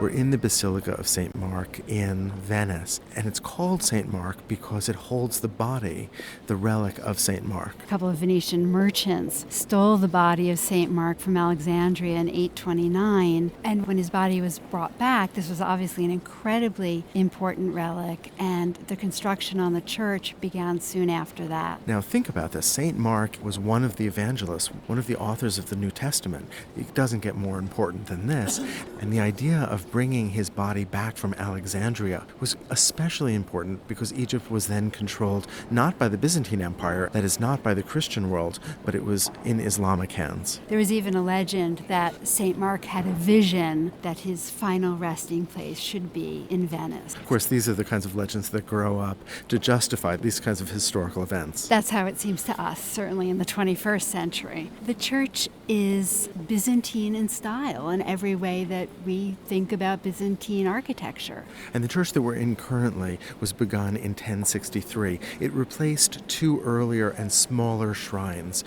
We're in the Basilica of St. Mark in Venice, and it's called St. Mark because it holds the body, the relic of St. Mark. A couple of Venetian merchants stole the body of St. Mark from Alexandria in 829, and when his body was brought back, this was obviously an incredibly important relic, and the construction on the church began soon after that. Now think about this. St. Mark was one of the evangelists, one of the authors of the New Testament. It doesn't get more important than this. And the idea of bringing his body back from Alexandria was especially important because Egypt was then controlled not by the Byzantine Empire, that is not by the Christian world, but it was in Islamic hands. There was even a legend that St. Mark had a vision that his final resting place should be in Venice. Of course, these are the kinds of legends that grow up to justify these kinds of historical events. That's how it seems to us, certainly in the 21st century. The church is Byzantine in style in every way that we think about Byzantine architecture. And the church that we're in currently was begun in 1063. It replaced two earlier and smaller shrines.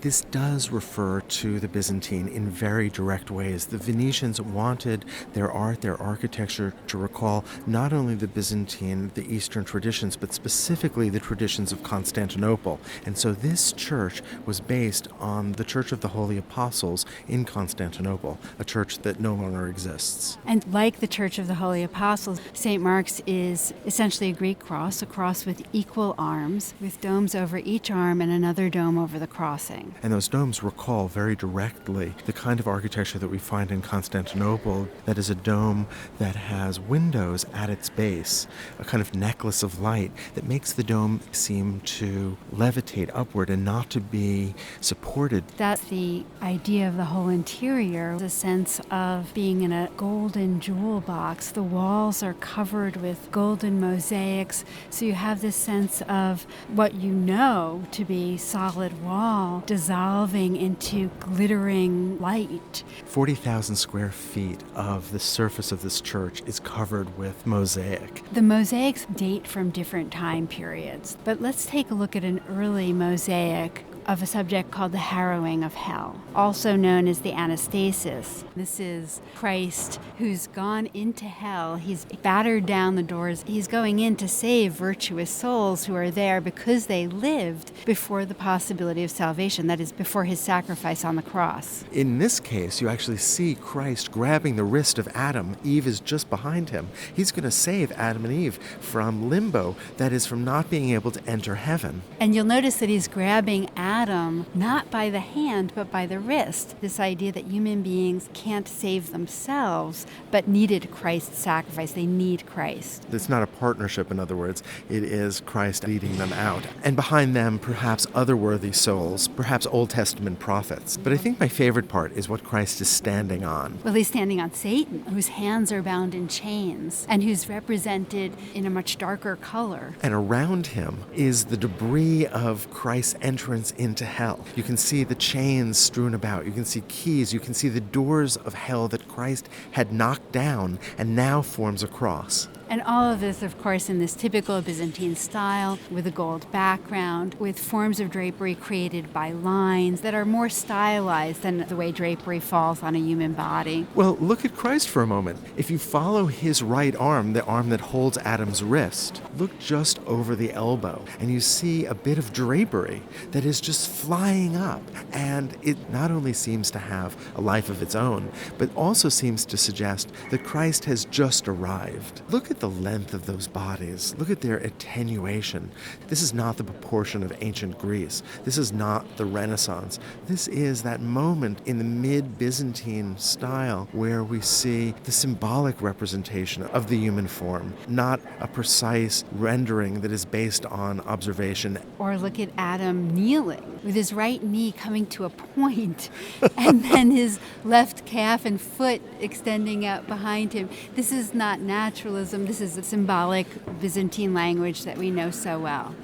This does refer to the Byzantine in very direct ways. The Venetians wanted their art, their architecture to recall not only the Byzantine, the Eastern traditions, but specifically the traditions of Constantinople. And so this church was based on the Church of the Holy Apostles in Constantinople, a church that no longer exists. And like the Church of the Holy Apostles, St. Mark's is essentially a Greek cross, a cross with equal arms, with domes over each arm and another dome over the crossing. And those domes recall very directly the kind of architecture that we find in Constantinople, that is a dome that has windows at its base, a kind of necklace of light that makes the dome seem to levitate upward and not to be supported. That's the idea of the whole interior, the sense of being in a golden jewel box. The walls are covered with golden mosaics, so you have this sense of what you know to be solid wall dissolving into glittering light. 40,000 square feet of the surface of this church is covered with mosaic. The mosaics date from different time periods, but let's take a look at an early mosaic of a subject called the Harrowing of Hell, also known as the Anastasis. This is Christ who's gone into hell. He's battered down the doors. He's going in to save virtuous souls who are there because they lived before the possibility of salvation, that is, before his sacrifice on the cross. In this case, you actually see Christ grabbing the wrist of Adam. Eve is just behind him. He's going to save Adam and Eve from limbo, that is, from not being able to enter heaven. And you'll notice that he's grabbing Adam not by the hand, but by the wrist. This idea that human beings can't save themselves, but needed Christ's sacrifice. They need Christ. It's not a partnership, in other words. It is Christ leading them out. And behind them, perhaps other worthy souls, perhaps Old Testament prophets. But I think my favorite part is what Christ is standing on. Well, he's standing on Satan, whose hands are bound in chains, and who's represented in a much darker color. And around him is the debris of Christ's entrance into hell. You can see the chains strewn about. You can see keys. You can see the doors of hell that Christ had knocked down and now forms a cross. And all of this, of course, in this typical Byzantine style, with a gold background, with forms of drapery created by lines that are more stylized than the way drapery falls on a human body. Well, look at Christ for a moment. If you follow his right arm, the arm that holds Adam's wrist, look just over the elbow, and you see a bit of drapery that is just flying up. And it not only seems to have a life of its own, but also seems to suggest that Christ has just arrived. Look at the length of those bodies. Look at their attenuation. This is not the proportion of ancient Greece. This is not the Renaissance. This is that moment in the mid-Byzantine style where we see the symbolic representation of the human form, not a precise rendering that is based on observation. Or look at Adam kneeling with his right knee coming to a point and then his left calf and foot extending out behind him. This is not naturalism. This is a symbolic Byzantine language that we know so well.